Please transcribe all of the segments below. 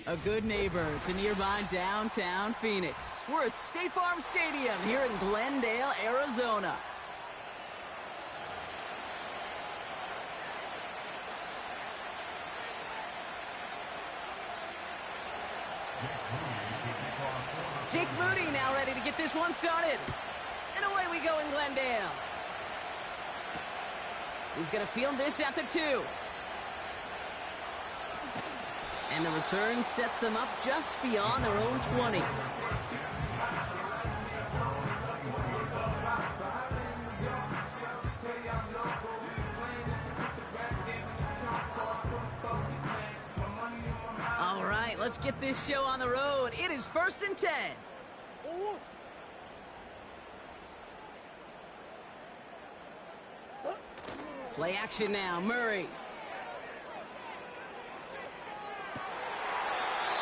A good neighbor to nearby downtown Phoenix. We're at State Farm Stadium here in Glendale, Arizona. Jake Moody now ready to get this one started. And away we go in Glendale. He's going to field this at the 2. And the return sets them up just beyond their own 20. All right, let's get this show on the road. It is 1st and 10. Play action now, Murray.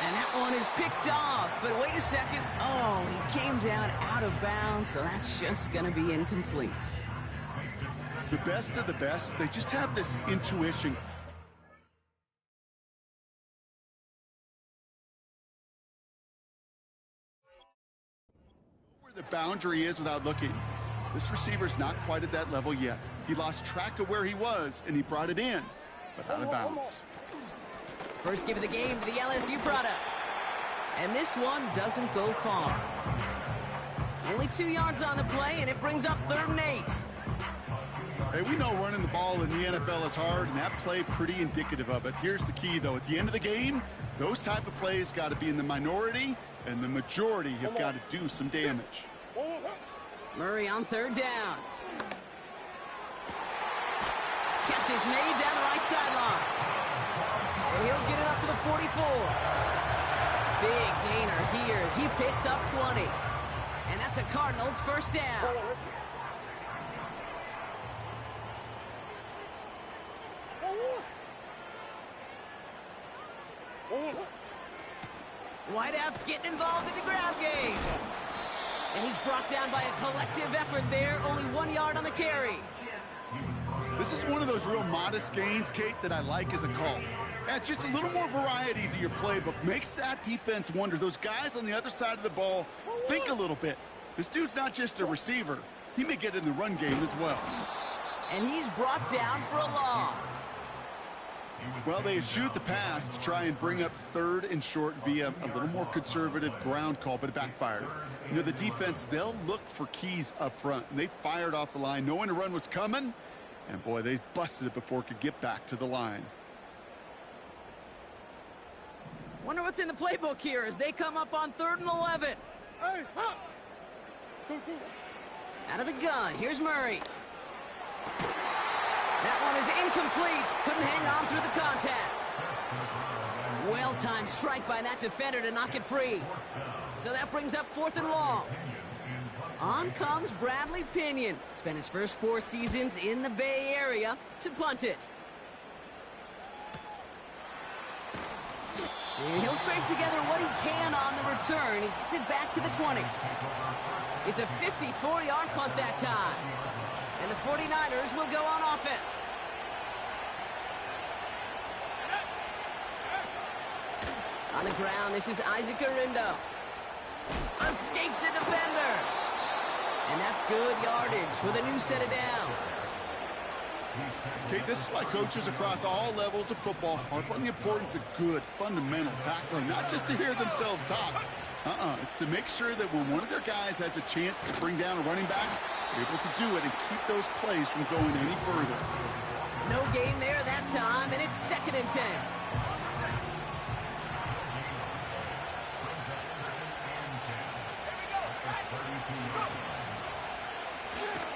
And that one is picked off, but wait a second. Oh, he came down out of bounds, so that's just going to be incomplete. The best of the best, they just have this intuition. Where the boundary is without looking. This receiver's not quite at that level yet. He lost track of where he was, and he brought it in, but out of bounds. First give of the game to the LSU product. And this one doesn't go far. Only 2 yards on the play, and it brings up 3rd and 8. Hey, we know running the ball in the NFL is hard, and that play pretty indicative of it. Here's the key, though. At the end of the game, those type of plays got to be in the minority, and the majority have got to do some damage. Murray on 3rd down. Catch is made down the right sideline. And he'll get it up to the 44. Big gainer here as he picks up 20. And that's a Cardinals 1st down. Whiteout's getting involved in the ground game. And he's brought down by a collective effort there. Only 1 yard on the carry. This is one of those real modest gains, Kate, that I like as a call. Adds just a little more variety to your playbook. Makes that defense wonder. Those guys on the other side of the ball think a little bit. This dude's not just a receiver. He may get in the run game as well. And he's brought down for a loss. Well, they eschewed the pass to try and bring up 3rd and short via a little more conservative ground call, but it backfired. You know, the defense, they'll look for keys up front, and they fired off the line knowing the run was coming, and boy, they busted it before it could get back to the line. Wonder what's in the playbook here as they come up on 3rd and 11. Hey, huh. 2-2. Out of the gun, here's Murray. That one is incomplete. Couldn't hang on through the contact. Well-timed strike by that defender to knock it free. So that brings up 4th and long. On comes Bradley Pinion. Spent his first 4 seasons in the Bay Area to punt it. And he'll scrape together what he can on the return. He gets it back to the 20. It's a 54-yard punt that time. And the 49ers will go on offense. On the ground, this is Isaac Arindo. Escapes a defender. And that's good yardage with a new set of downs. Okay, this is why coaches across all levels of football harp on the importance of good, fundamental tackling, not just to hear themselves talk. It's to make sure that when one of their guys has a chance to bring down a running back, they're able to do it and keep those plays from going any further. No gain there that time, and it's 2nd and 10.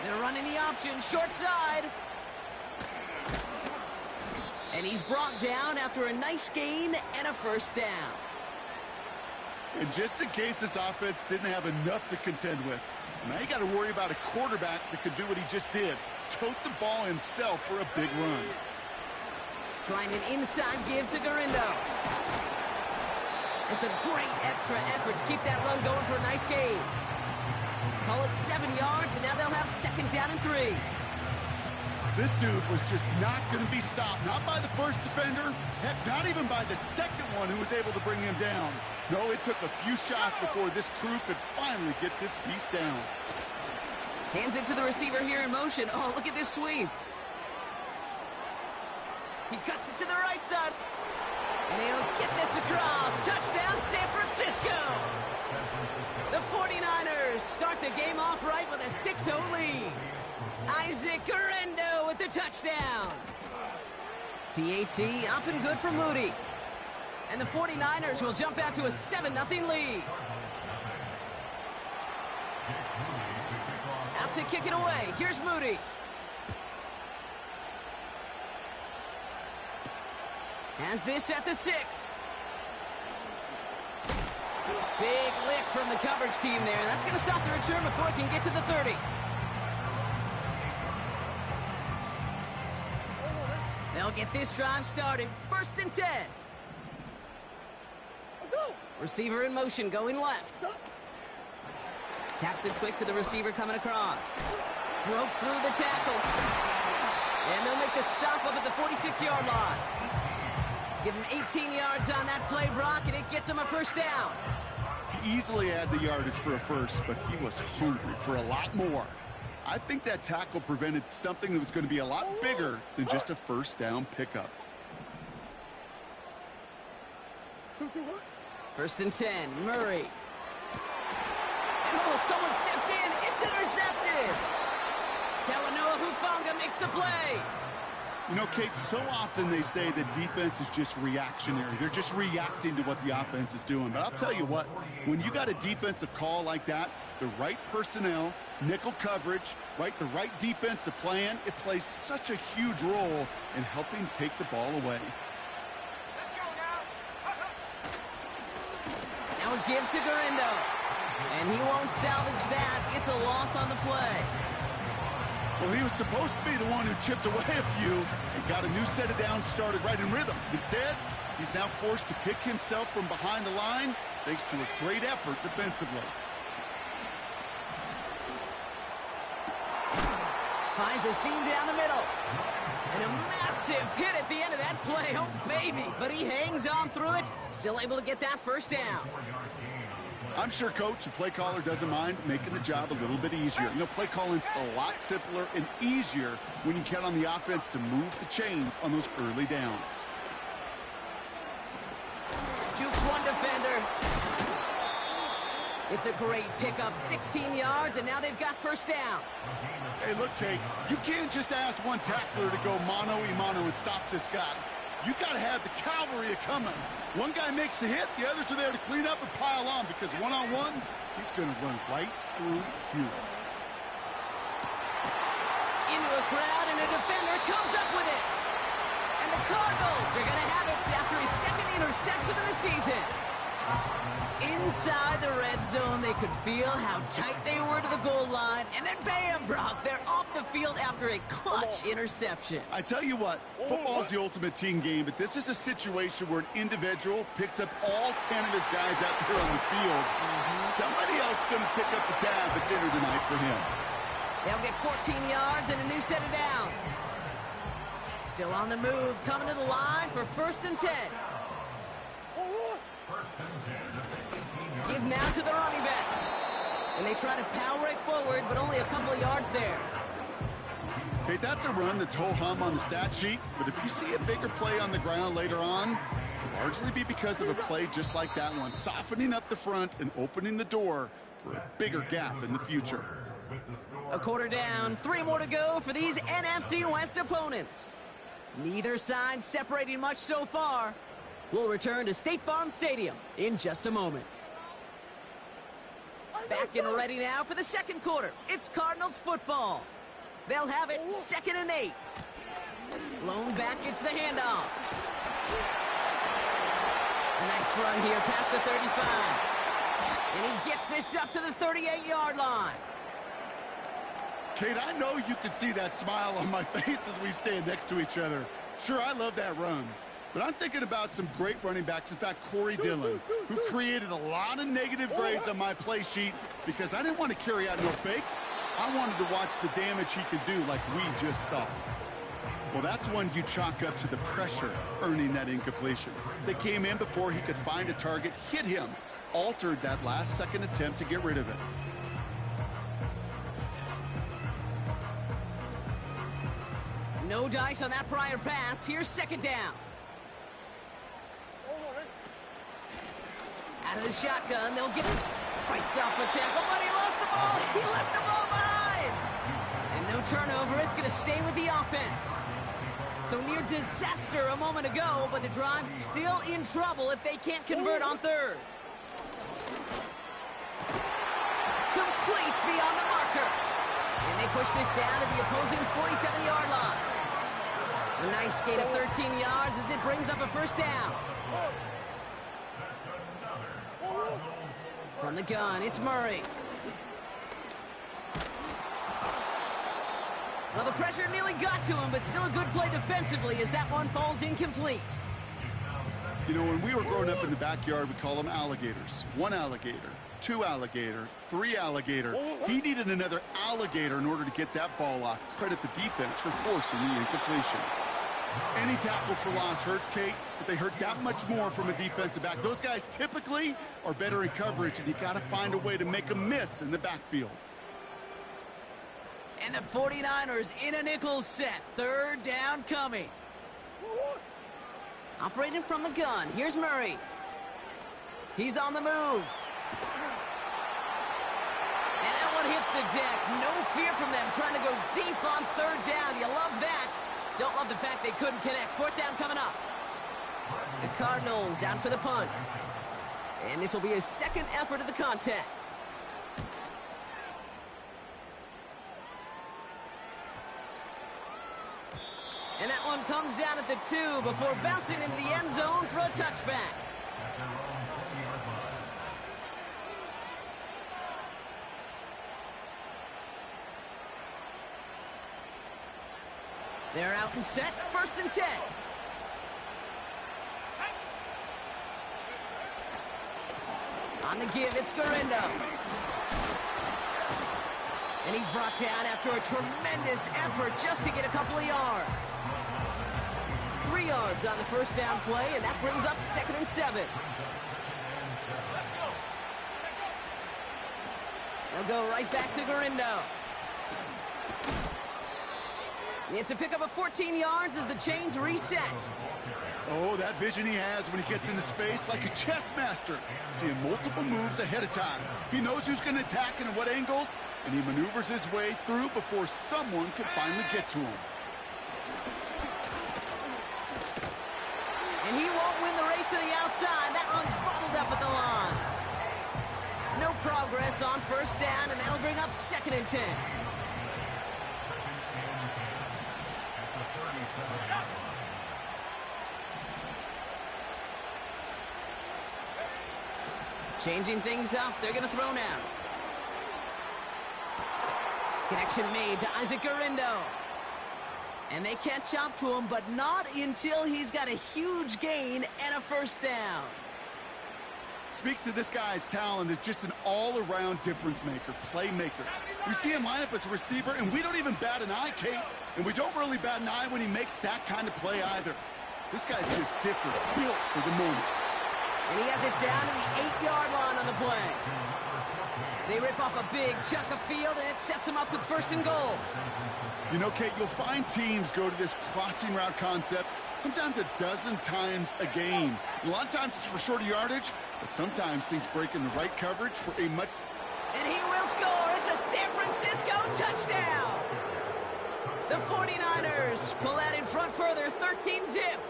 They're running the option, short side. And he's brought down after a nice gain and a 1st down. And just in case this offense didn't have enough to contend with, now you got to worry about a quarterback that could do what he just did. Tote the ball himself for a big run. Trying an inside give to Garindo. It's a great extra effort to keep that run going for a nice gain. Call it 7 yards, and now they'll have 2nd down and 3. This dude was just not going to be stopped. Not by the first defender. Heck, not even by the second one who was able to bring him down. No, it took a few shots before this crew could finally get this beast down. Hands it to the receiver here in motion. Oh, look at this sweep. He cuts it to the right side. And he'll get this across. Touchdown, San Francisco. The 49ers start the game off right with a 6-0 lead. Isaac Guerrero with the touchdown. PAT up and good for Moody. And the 49ers will jump out to a 7-0 lead. Out to kick it away. Here's Moody. Has this at the 6. Big lick from the coverage team there. That's going to stop the return before it can get to the 30. They'll get this drive started. 1st and 10. Receiver in motion going left. Taps it quick to the receiver coming across. Broke through the tackle. And they'll make the stop up at the 46-yard line. Give him 18 yards on that play, Brock, and it gets him a 1st down. He easily had the yardage for a first, but he was hungry for a lot more. I think that tackle prevented something that was going to be a lot bigger than just a 1st down pickup. 1st and 10, Murray. And oh, someone stepped in. It's intercepted. Talanoa Hufanga makes the play. You know, Kate, so often they say that defense is just reactionary. They're just reacting to what the offense is doing. But I'll tell you what, when you got a defensive call like that, the right personnel, nickel coverage, right, the right defensive plan, it plays such a huge role in helping take the ball away. Now a give to Guerrero. And he won't salvage that. It's a loss on the play. Well, he was supposed to be the one who chipped away a few and got a new set of downs started right in rhythm. Instead, he's now forced to pick himself from behind the line thanks to a great effort defensively. Finds a seam down the middle. And a massive hit at the end of that play. Oh, baby. But he hangs on through it. Still able to get that 1st down. I'm sure Coach, the play caller, doesn't mind making the job a little bit easier. You know, play calling's a lot simpler and easier when you count on the offense to move the chains on those early downs. Jukes one defender. It's a great pickup, 16 yards, and now they've got 1st down. Hey, look, Kate, you can't just ask one tackler to go mano-a-mano and stop this guy. You got to have the cavalry coming. One guy makes a hit, the others are there to clean up and pile on, because one-on-one, he's going to run right through you. Into a crowd, and a defender comes up with it. And the Cardinals are going to have it after his 2nd interception of the season. Inside the red zone, they could feel how tight they were to the goal line. And then bam, Brock, they're off the field after a clutch interception. I tell you what, football's the ultimate team game, but this is a situation where an individual picks up all 10 of his guys out there on the field. Somebody else is going to pick up the tab at dinner tonight for him. They'll get 14 yards and a new set of downs. Still on the move, coming to the line for 1st and 10. Give now to the running back. And they try to power it forward, but only a couple of yards there. Okay, that's a run that's ho-hum on the stat sheet, but if you see a bigger play on the ground later on, it'll largely be because of a play just like that one, softening up the front and opening the door for a bigger gap in the future. A quarter down, 3 more to go for these NFC West opponents. Neither side separating much so far. We'll return to State Farm Stadium in just a moment. Back and ready now for the 2nd quarter. It's Cardinals football. They'll have it 2nd and 8. Blown back, it's the handoff. A nice run here past the 35. And he gets this up to the 38-yard line. Kate, I know you can see that smile on my face as we stand next to each other. Sure, I love that run. But I'm thinking about some great running backs. In fact, Corey Dillon, who created a lot of negative grades on my play sheet because I didn't want to carry out no fake. I wanted to watch the damage he could do like we just saw. Well, that's one you chalk up to the pressure earning that incompletion. They came in before he could find a target, hit him, altered that last-second attempt to get rid of it. No dice on that prior pass. Here's second down. Out of the shotgun, they'll get it. Fights off the tackle, but he lost the ball. He left the ball behind. And no turnover. It's going to stay with the offense. So near disaster a moment ago, but the drive's still in trouble if they can't convert on third. Complete beyond the marker. And they push this down to the opposing 47-yard line. A nice gain of 13 yards as it brings up a first down. From the gun, it's Murray. Well, the pressure nearly got to him, but still a good play defensively as that one falls incomplete. You know, when we were growing up in the backyard, we call them alligators. One alligator, two alligator, three alligator. He needed another alligator in order to get that ball off. Credit the defense for forcing the incompletion. Any tackle for loss hurts, Kate, but they hurt that much more from a defensive back. Those guys typically are better in coverage, and you got to find a way to make them miss in the backfield. And the 49ers in a nickel set. Third down coming. Operating from the gun. Here's Murray. He's on the move. And that one hits the deck. No fear from them trying to go deep on third down. You love that. Don't love the fact they couldn't connect. Fourth down coming up. The Cardinals out for the punt. And this will be his second effort of the contest. And that one comes down at the 2 before bouncing into the end zone for a touchback. They're out and set, first and 10. On the give, it's Garindo. And he's brought down after a tremendous effort just to get a couple of yards. 3 yards on the first down play, and that brings up second and 7. They'll go right back to Garindo. It's a pickup of 14 yards as the chains reset. Oh, that vision he has when he gets into space, like a chess master, seeing multiple moves ahead of time. He knows who's going to attack and at what angles, and he maneuvers his way through before someone can finally get to him. And he won't win the race to the outside. That runs bottled up at the line. No progress on first down, and that'll bring up second and 10. Changing things up, they're going to throw now. Connection made to Isaac Garindo. And they catch up to him, but not until he's got a huge gain and a first down. Speaks to this guy's talent as just an all-around difference maker, playmaker. We see him line up as a receiver, and we don't even bat an eye, Kate. And we don't really bat an eye when he makes that kind of play either. This guy's just different, built for the moment. And he has it down to the 8-yard line on the play. They rip off a big chunk of field, and it sets them up with first and goal. You know, Kate, you'll find teams go to this crossing route concept sometimes a dozen times a game. A lot of times it's for shorter yardage, but sometimes things break in the right coverage for a much... And he will score. It's a San Francisco touchdown. The 49ers pull out in front further, 13-zip.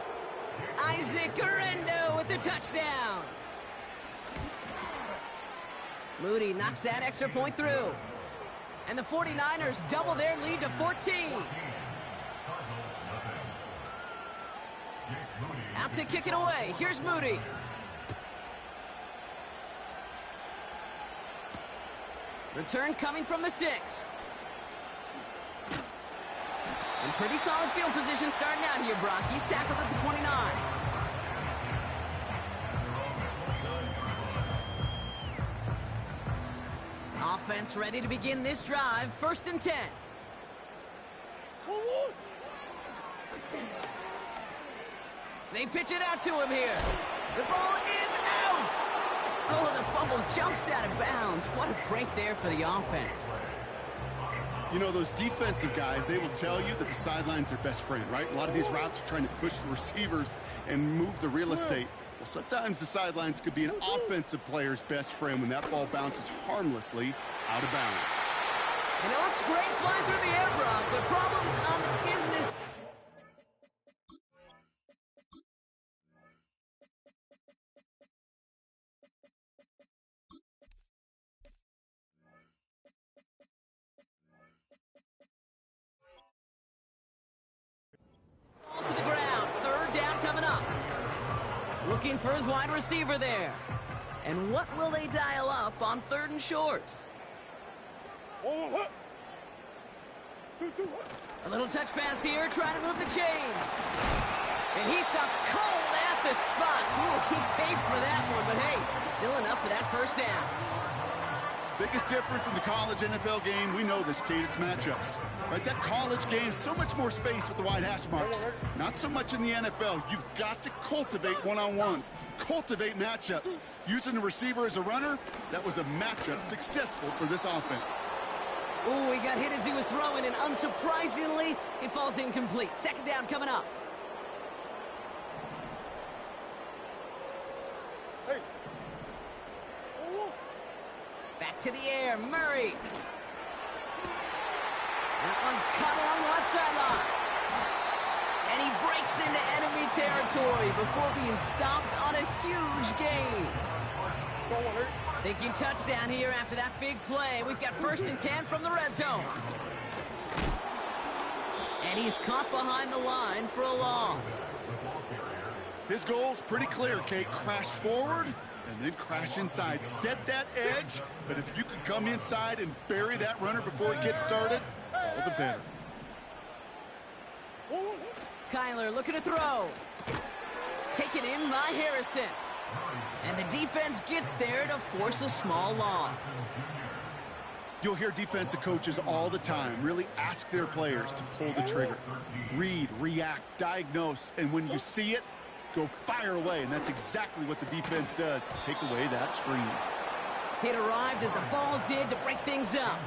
Isaac Garindo with the touchdown. Moody knocks that extra point through. And the 49ers double their lead to 14. Out to kick it away. Here's Moody. Return coming from the 6. And pretty solid field position starting out here, Brock. He's tackled at the 29. Offense ready to begin this drive. First and 10. They pitch it out to him here. The ball is out. Oh, the fumble jumps out of bounds. What a break there for the offense. You know, those defensive guys, they will tell you that the sideline's their best friend, right? A lot of these routes are trying to push the receivers and move the real estate. Well, sometimes the sidelines could be an offensive player's best friend when that ball bounces harmlessly out of bounds. And it looks great flying through the air, Brock, but problems on the business. Falls to the ground. Third down coming up. Looking for his wide receiver there. And what will they dial up on 3rd and short? A little touch pass here, trying to move the chains. And he stopped cold at the spot. Ooh, he paid for that one, but hey, still enough for that first down. Biggest difference in the college NFL game, we know this, Kate, it's matchups. Right, that college game, so much more space with the wide hash marks. Not so much in the NFL. You've got to cultivate one-on-ones, cultivate matchups. Using the receiver as a runner, that was a matchup successful for this offense. Ooh, he got hit as he was throwing, and unsurprisingly, it falls incomplete. Second down coming up. Back to the air, Murray. That one's caught along the left sideline. And he breaks into enemy territory before being stopped on a huge gain. Thinking touchdown here after that big play. We've got 1st and 10 from the red zone. And he's caught behind the line for a loss. His goal's pretty clear, Kate. Crash forward and then crash inside. Set that edge, but if you could come inside and bury that runner before it gets started, all the better. Kyler looking to throw. Taken in by Harrison. And the defense gets there to force a small loss. You'll hear defensive coaches all the time really ask their players to pull the trigger. Read, react, diagnose, and when you see it, go fire away. And that's exactly what the defense does to take away that screen. Hit arrived as the ball did to break things up.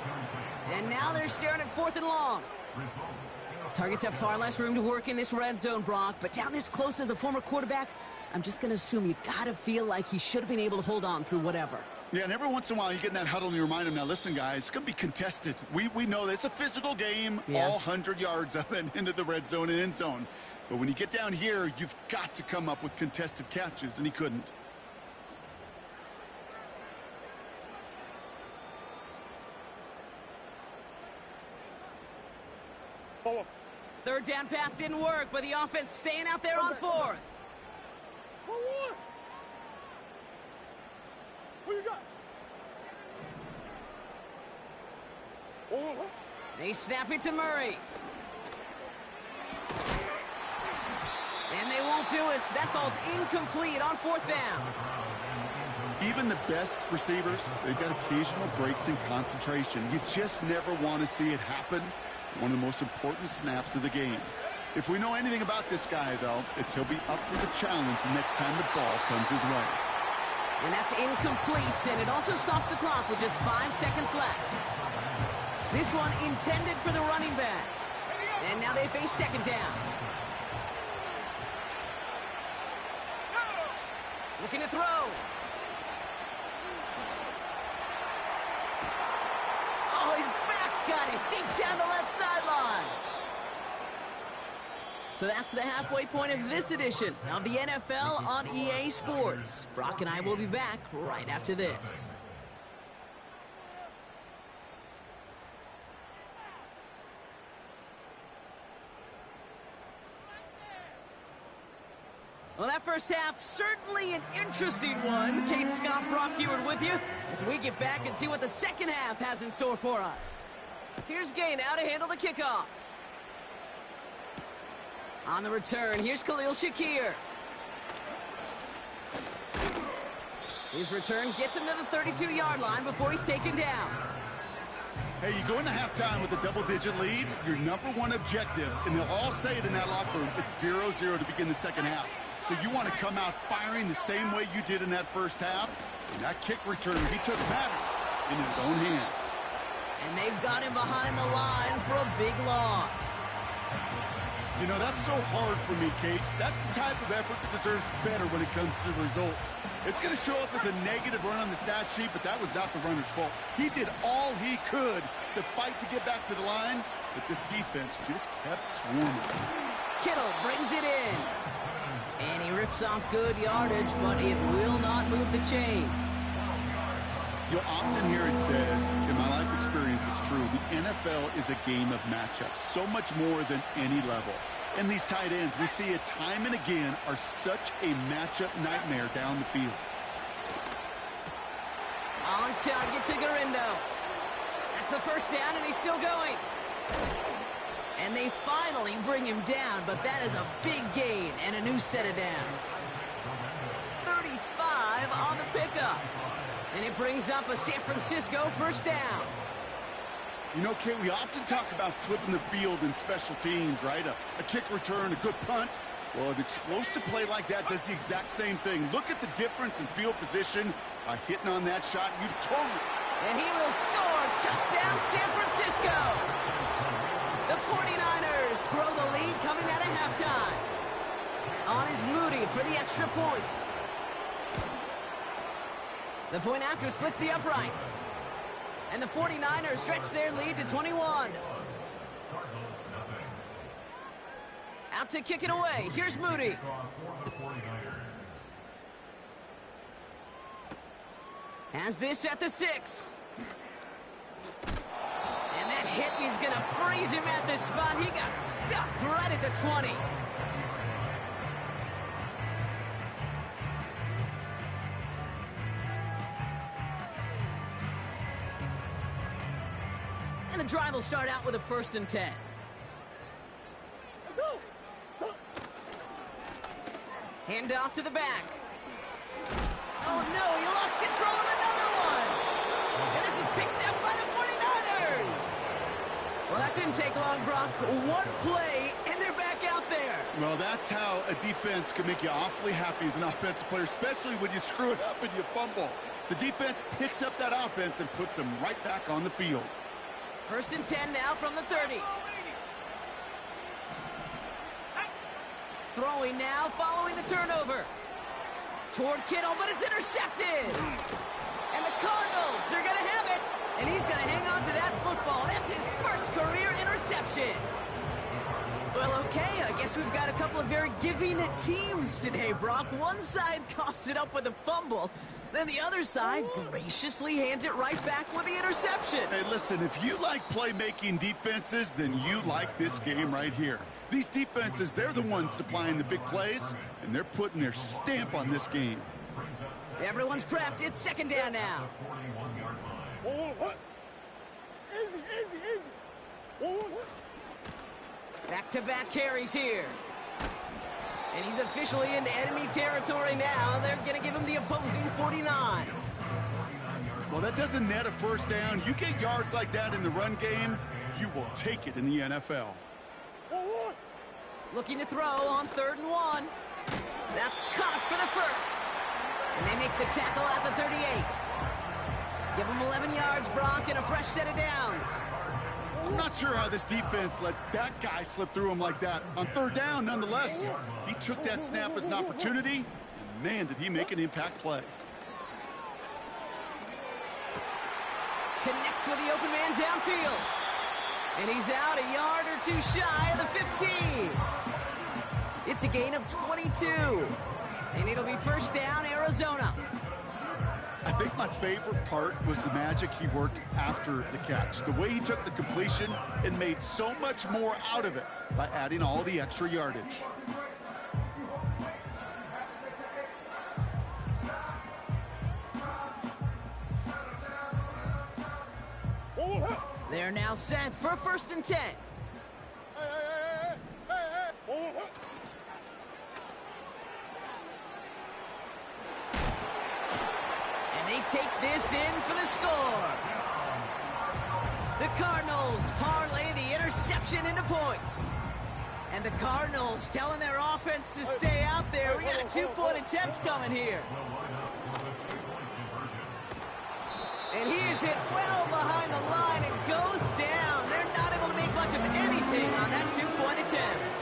And now they're staring at 4th and long. Targets have far less room to work in this red zone, Brock, but down this close as a former quarterback, I'm just going to assume you got to feel like he should have been able to hold on through whatever. Yeah, and every once in a while you get in that huddle and you remind him, now listen, guys, it's going to be contested. We know this. It's a physical game, all 100 yards up and into the red zone and end zone. But when you get down here, you've got to come up with contested catches, and he couldn't. Third down pass didn't work, but the offense staying out there on 4th. What you got? They snap it to Murray. And they won't do it. That falls incomplete on 4th down. Even the best receivers, they've got occasional breaks in concentration. You just never want to see it happen. One of the most important snaps of the game. If we know anything about this guy, though, it's he'll be up for the challenge the next time the ball comes his way. And that's incomplete, and it also stops the clock with just 5 seconds left. This one intended for the running back. And now they face 2nd down. Looking to throw. Oh, his back's got it deep down the left sideline. So that's the halfway point of this edition of the NFL on EA Sports. Brock and I will be back right after this. Well, that first half, certainly an interesting one. Kate, Scott, Brock Ewart with you as we get back and see what the second half has in store for us. Here's Gay now to handle the kickoff. On the return, here's Khalil Shakir. His return gets him to the 32-yard line before he's taken down. Hey, you go into halftime with a double-digit lead, your #1 objective, and they'll all say it in that locker room, it's 0-0 to begin the second half. So you want to come out firing the same way you did in that first half? And that kick return, he took matters in his own hands. And they've got him behind the line for a big loss. You know, that's so hard for me, Kate. That's the type of effort that deserves better when it comes to the results. It's going to show up as a negative run on the stat sheet, but that was not the runner's fault. He did all he could to fight to get back to the line, but this defense just kept swarming. Kittle brings it in. And he rips off good yardage, but it will not move the chains. You'll often hear it said, in my life experience, it's true, the NFL is a game of matchups, so much more than any level. And these tight ends, we see it time and again, are such a matchup nightmare down the field. On target to Garindo. That's the first down, and he's still going. And they finally bring him down, but that is a big gain and a new set of downs. 35 on the pickup. And it brings up a San Francisco first down. You know, Kate, we often talk about flipping the field in special teams, right? A kick return, a good punt. Well, an explosive play like that does the exact same thing. Look at the difference in field position by hitting on that shot. You've told me. And he will score. Touchdown, San Francisco. The 49ers grow the lead coming out of halftime. On is Moody for the extra point. The point after splits the uprights. And the 49ers stretch their lead to 21. Out to kick it away. Here's Moody. Has this at the 6. And that hit is going to freeze him at this spot. He got stuck right at the 20. And the drive will start out with a 1st and 10. Hand off to the back. Oh no, he lost control of another one. And this is picked up by the 49ers. Well, that didn't take long, Brock. One play, and they're back out there. Well, that's how a defense can make you awfully happy as an offensive player, especially when you screw it up and you fumble. The defense picks up that offense and puts them right back on the field. 1st and 10 now from the 30. Throwing now, following the turnover. Toward Kittle, but it's intercepted. And the Cardinals are going to have it. And he's going to hang on to that football. That's his first career interception. Well, okay, I guess we've got a couple of very giving teams today, Brock. One side coughs it up with a fumble. Then the other side graciously hands it right back with the interception. Hey, listen, if you like playmaking defenses, then you like this game right here. These defenses, they're the ones supplying the big plays, and they're putting their stamp on this game. Everyone's prepped. It's 2nd down now. Back-to-back carries here. And he's officially into enemy territory now. They're going to give him the opposing 49. Well, that doesn't net a 1st down. You get yards like that in the run game, you will take it in the NFL. Looking to throw on 3rd and 1. That's caught for the 1st. And they make the tackle at the 38. Give him 11 yards, Brock, and a fresh set of downs. I'm not sure how this defense let that guy slip through him like that. On 3rd down, nonetheless, he took that snap as an opportunity, and man, did he make an impact play. Connects with the open man downfield. And he's out a yard or 2 shy of the 15. It's a gain of 22. And it'll be 1st down, Arizona. I think my favorite part was the magic he worked after the catch. The way he took the completion and made so much more out of it by adding all the extra yardage. They're now set for 1st and 10. And they take this in for the score. The Cardinals parlay the interception into points. And the Cardinals telling their offense to stay out there. We got a 2-point attempt coming here. And he is hit well behind the line and goes down. They're not able to make much of anything on that 2-point attempt.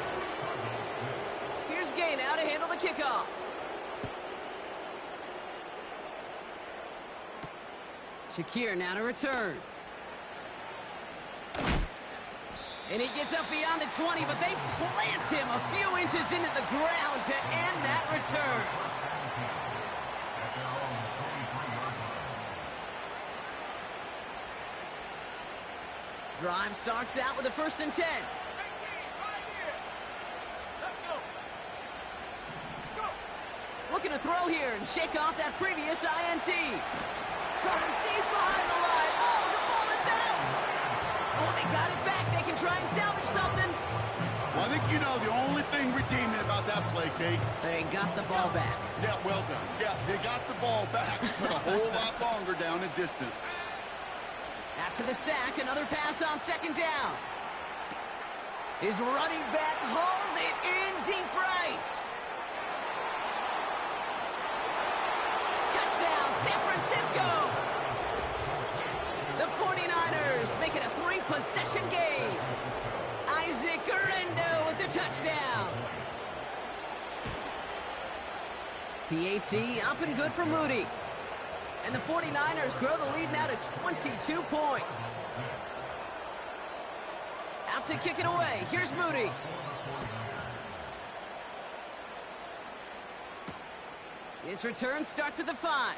Here's Gay now to handle the kickoff. Shakir now to return. And he gets up beyond the 20, but they plant him a few inches into the ground to end that return. Drive starts out with a 1st and 10. Looking to throw here and shake off that previous INT. Got him deep behind the line. Oh, the ball is out. Oh, they got it back. They can try and salvage something. Well, I think you know the only thing redeeming about that play, Kate. They got the ball back. Yeah, well done. Yeah, they got the ball back, but a whole lot longer down in distance. After the sack, another pass on 2nd down. His running back hauls it in deep right. Touchdown, San Francisco. The 49ers make it a 3-possession game. Isaac Guerrero with the touchdown. PAT up and good for Moody. And the 49ers grow the lead now to 22 points. Out to kick it away. Here's Moody. His return starts at the 5.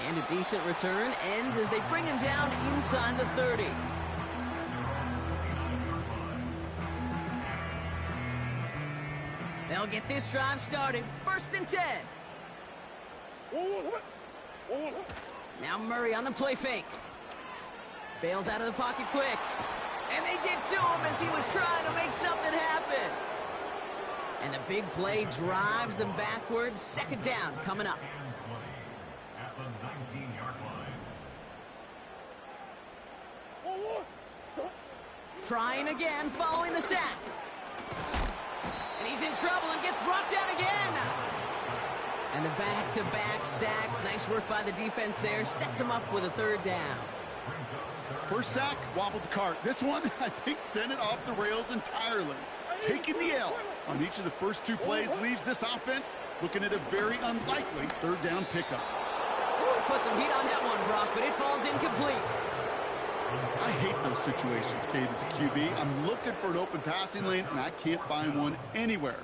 And a decent return ends as they bring him down inside the 30. They'll get this drive started. 1st and 10. Now Murray on the play fake. Bails out of the pocket quick. And they get to him as he was trying to make something happen. And the big play drives them backwards. 2nd down coming up. At the 19-yard line. Trying again following the sack. And he's in trouble and gets brought down again. And the back-to-back sacks. Nice work by the defense there. Sets him up with a 3rd down. First sack, wobbled the cart. This one, I think, sent it off the rails entirely. Taking the L on each of the first 2 plays leaves this offense looking at a very unlikely 3rd down pickup. Ooh, put some heat on that one, Brock, but it falls incomplete. I hate those situations, Kate, as a QB. I'm looking for an open passing lane, and I can't find one anywhere.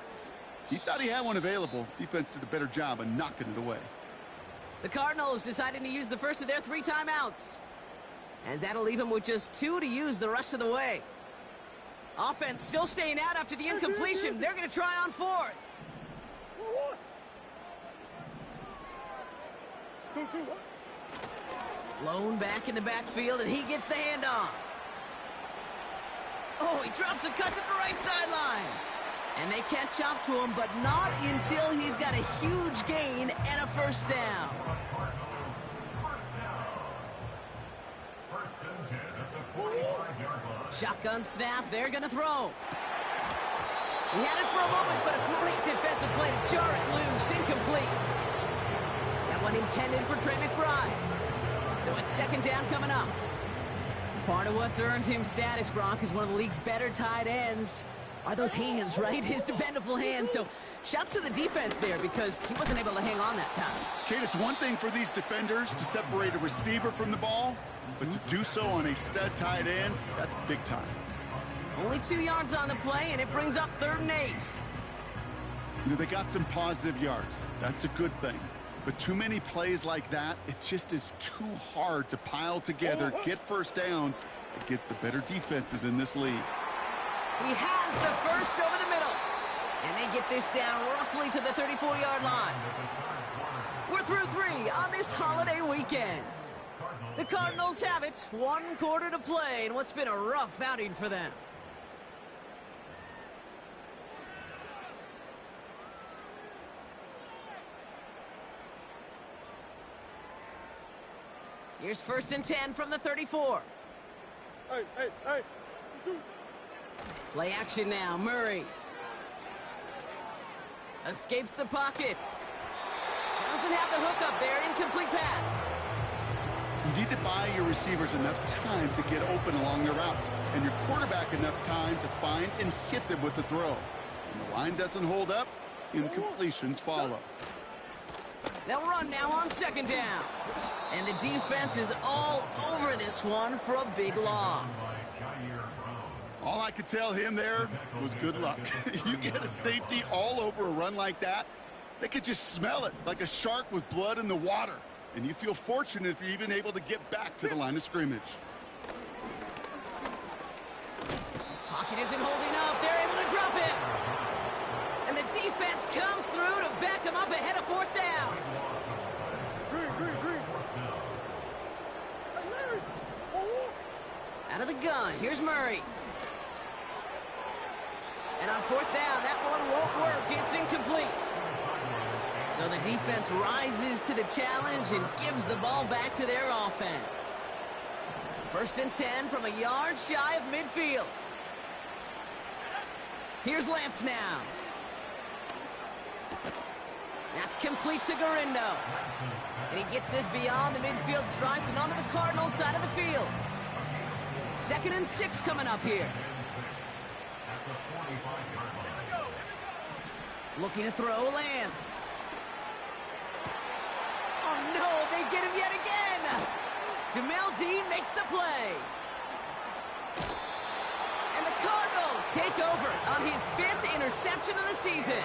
He thought he had one available. Defense did a better job of knocking it away. The Cardinals decided to use the first of their 3 timeouts, as that'll leave them with just 2 to use the rest of the way. Offense still staying out after the incompletion. They're going to try on 4th. Lone back in the backfield, and he gets the handoff. Oh, he drops a cut to the right sideline. And they catch up to him, but not until he's got a huge gain and a 1st down. Shotgun snap, they're going to throw. He had it for a moment, but a great defensive play to jar it loose, incomplete. That one intended for Trey McBride. So it's 2nd down coming up. Part of what's earned him status, Brock, is one of the league's better tight ends. Are those hands, right? His dependable hands. So shouts to the defense there because he wasn't able to hang on that time. Kate, it's one thing for these defenders to separate a receiver from the ball, but to do so on a stud tight end, that's big time. Only 2 yards on the play, and it brings up 3rd and 8. You know, they got some positive yards. That's a good thing. But too many plays like that, it just is too hard to pile together, get 1st downs against the better defenses in this league. He has the first over the middle. And they get this down roughly to the 34-yard line. We're through 3 on this holiday weekend. The Cardinals have it. 1 quarter to play in what's been a rough outing for them. Here's 1st and 10 from the 34. Hey, hey, hey. Play action now, Murray. Escapes the pocket. Doesn't have the hook up there, incomplete pass. You need to buy your receivers enough time to get open along their route, and your quarterback enough time to find and hit them with the throw. When the line doesn't hold up, incompletions follow. They'll run now on second down. And the defense is all over this one for a big loss. All I could tell him there was good luck. You get a safety all over a run like that, they could just smell it like a shark with blood in the water. And you feel fortunate if you're even able to get back to the line of scrimmage. Pocket isn't holding up. They're able to drop him. And the defense comes through to back him up ahead of fourth down. Out of the gun, here's Murray. And on fourth down, that one won't work. It's incomplete. So the defense rises to the challenge and gives the ball back to their offense. First and 10 from a yard shy of midfield. Here's Lance now. That's complete to Garindo. And he gets this beyond the midfield stripe and onto the Cardinals side of the field. 2nd and 6 coming up here. Looking to throw, Lance. Oh no, they get him yet again. Jamel Dean makes the play. And the Cardinals take over on his 5th interception of the season.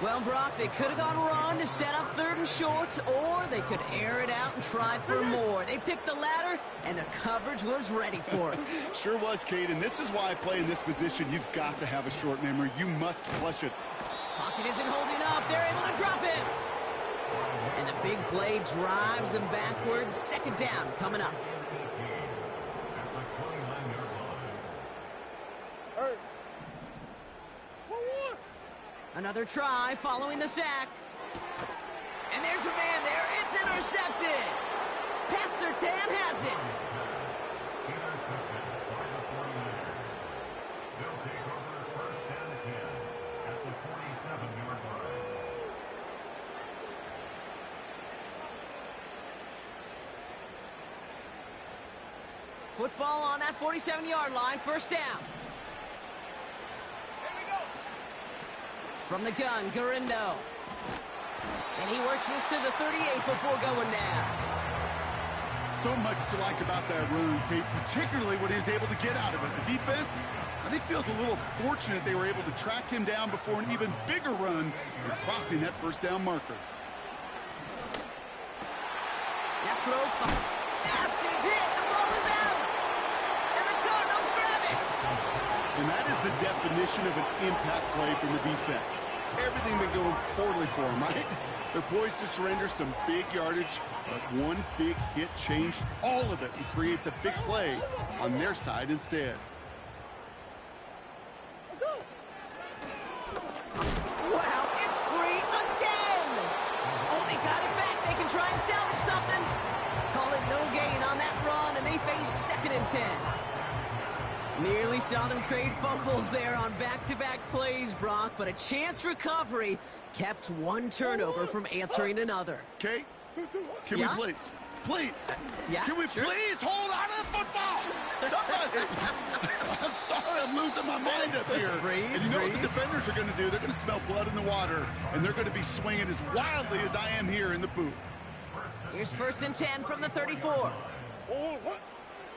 Well, Brock, they could have gone run to set up 3rd and short, or they could air it out and try for more. They picked the latter, and the coverage was ready for it. Sure was, Kate, and this is why I play in this position. You've got to have a short memory. You must flush it. Pocket isn't holding up. They're able to drop it. And the big play drives them backwards. 2nd down coming up. Another try following the sack. And there's a man there. It's intercepted. Pat Surtain has it. They'll take over 1st and 10 at the 47-yard line. Football on that 47-yard line. 1st down. From the gun, Garindo. And he works this to the 38 before going down. So much to like about that run, Kate, particularly what he was able to get out of it. The defense, I think, feels a little fortunate they were able to track him down before an even bigger run and crossing that 1st down marker. That throw, massive hit. The ball is out. And the Cardinals grab it. And that is the definition of an impact play from the defense. Everything been going poorly for them, right? They're poised to surrender some big yardage, but one big hit changed all of it and creates a big play on their side instead. Wow, it's free again. Oh, they got it back. They can try and salvage something. Call it no gain on that run, and they face 2nd and 10. Nearly saw them trade fumbles there on back-to-back plays, Brock, but a chance recovery kept one turnover from answering another. Okay? Can Yeah? we please, yeah, can we sure. please hold on to the football? Somebody. I'm sorry, I'm losing my mind up here. Breathe, And you know what the breathe. defenders are going to do? They're going to smell blood in the water, and they're going to be swinging as wildly as I am here in the booth. Here's 1st and 10 from the 34.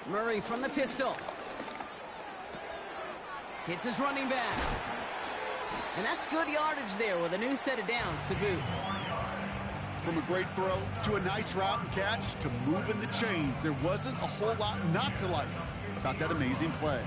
Murray from the pistol. Hits his running back. And that's good yardage there with a new set of downs to boot. From a great throw to a nice route and catch to moving the chains, there wasn't a whole lot not to like about that amazing play.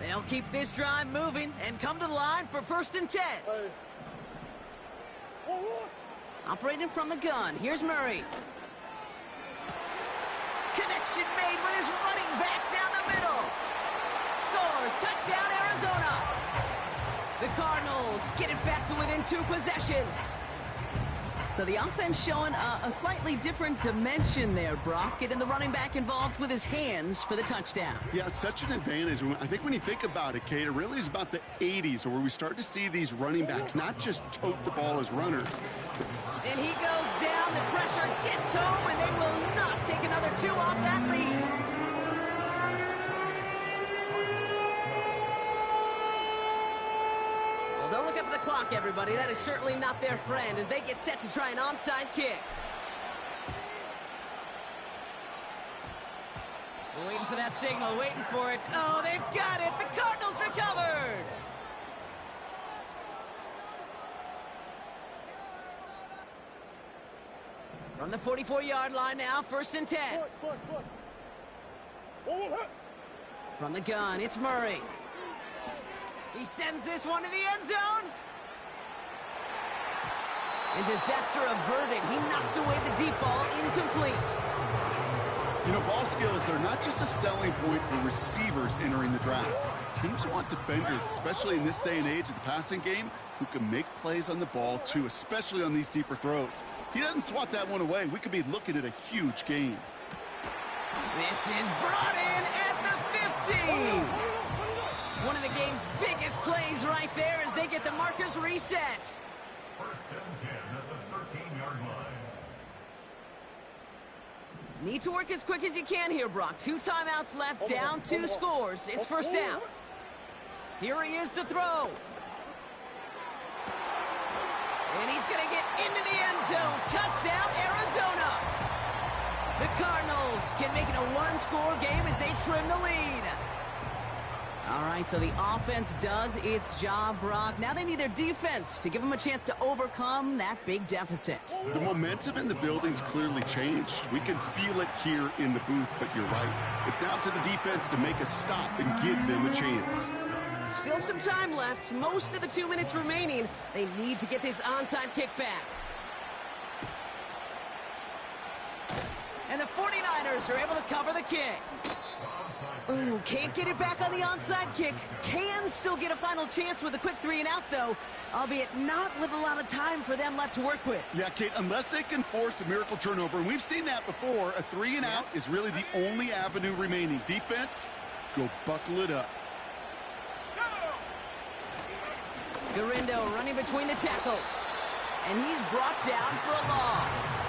They'll keep this drive moving and come to the line for 1st and 10. Operating from the gun, here's Murray. Connection made with his running back down the middle. scores! Touchdown, Arizona! The Cardinals get it back to within 2 possessions. So the offense showing a slightly different dimension there, Brock. Getting the running back involved with his hands for the touchdown. Yeah, such an advantage. I think when you think about it, Kate, it really is about the 80s where we start to see these running backs not just tote the ball as runners. And he goes down. The pressure gets home, and they will not take another 2 off that lead. Don't look up at the clock, everybody. That is certainly not their friend as they get set to try an onside kick. Waiting for that signal, waiting for it. Oh, they've got it. The Cardinals recovered. From the 44-yard line now, 1st and 10. From the gun, it's Murray. He sends this one to the end zone. And disaster averted. He knocks away the deep ball, incomplete. You know, ball skills are not just a selling point for receivers entering the draft. Teams want defenders, especially in this day and age of the passing game, who can make plays on the ball, too, especially on these deeper throws. If he doesn't swat that one away, we could be looking at a huge game. This is brought in at the 50. One of the game's biggest plays right there as they get the markers reset. 1st and 10 at the 13-yard line. Need to work as quick as you can here, Brock. 2 timeouts left, down 2 scores. It's 1st down. Here he is to throw. And he's going to get into the end zone. Touchdown, Arizona. The Cardinals can make it a 1-score game as they trim the lead. All right, so the offense does its job, Brock. Now they need their defense to give them a chance to overcome that big deficit. The momentum in the building's clearly changed. We can feel it here in the booth, but you're right. It's now to the defense to make a stop and give them a chance. Still some time left. Most of the 2 minutes remaining. They need to get this onside kick back. And the 49ers are able to cover the kick. Ooh, can't get it back on the onside kick. Can still get a final chance with a quick 3-and-out, though, albeit not with a lot of time for them left to work with. Yeah, Kate, unless they can force a miracle turnover, and we've seen that before, a 3-and-out is really the only avenue remaining. Defense, go buckle it up. Garindo running between the tackles. And he's brought down for a loss.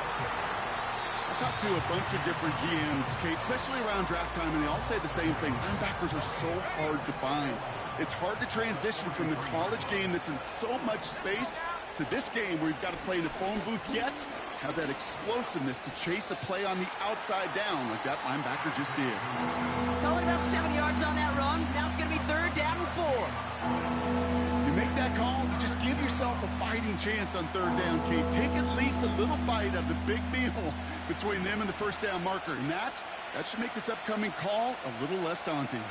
I talked to a bunch of different GMs, Kate, especially around draft time, and they all say the same thing. Linebackers are so hard to find. It's hard to transition from the college game that's in so much space to this game where you've got to play in a phone booth yet have that explosiveness to chase a play on the outside down like that linebacker just did. Calling about 7 yards on that run. Now it's going to be 3rd down and 4. You make that call to just give yourself a fighting chance on 3rd down, Kate. Take at least a little bite of the big meal between them and the 1st down marker. And that should make this upcoming call a little less daunting.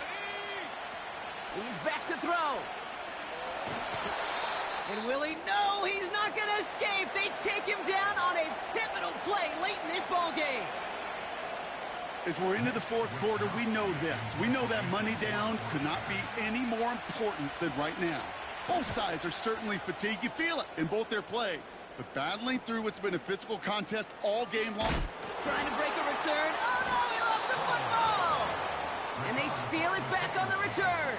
He's back to throw. And will he? No, he's not going to escape. They take him down on a pivotal play late in this ball game. As we're into the 4th quarter, we know this. We know that money down could not be any more important than right now. Both sides are certainly fatigued. You feel it in both their play. But battling through what's been a physical contest all game long. Trying to break a return. Oh, no, he lost the football. And they steal it back on the return.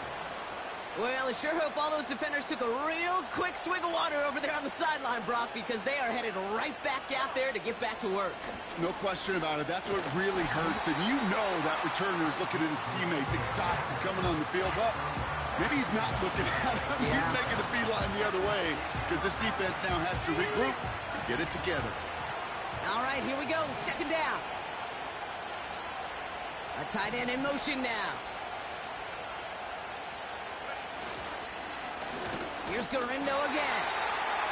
Well, I sure hope all those defenders took a real quick swig of water over there on the sideline, Brock, because they are headed right back out there to get back to work. No question about it. That's what really hurts. And you know that returner is looking at his teammates, exhausted, coming on the field. Well, maybe he's not looking at him. Yeah. He's making a beeline the other way because this defense now has to regroup and get it together. All right, here we go. 2nd down. A tight end in motion now. Here's Garindo again.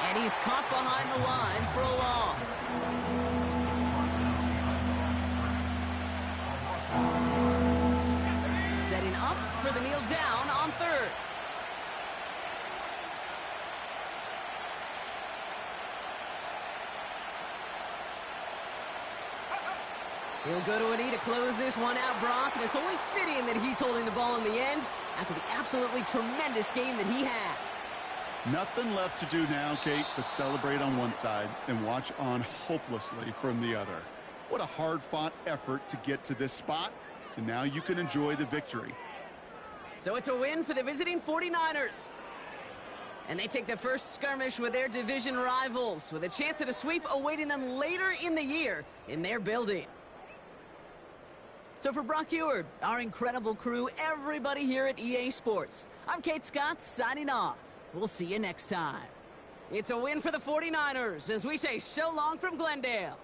And he's caught behind the line for a loss. Setting up for the kneel down on 3rd. He'll go to a knee to close this one out, Brock, and it's only fitting that he's holding the ball in the end after the absolutely tremendous game that he had. Nothing left to do now, Kate, but celebrate on one side and watch on hopelessly from the other. What a hard-fought effort to get to this spot, and now you can enjoy the victory. So it's a win for the visiting 49ers. And they take the first skirmish with their division rivals, with a chance at a sweep awaiting them later in the year in their building. So for Brock Heward, our incredible crew, everybody here at EA Sports, I'm Kate Scott signing off. We'll see you next time. It's a win for the 49ers as we say so long from Glendale.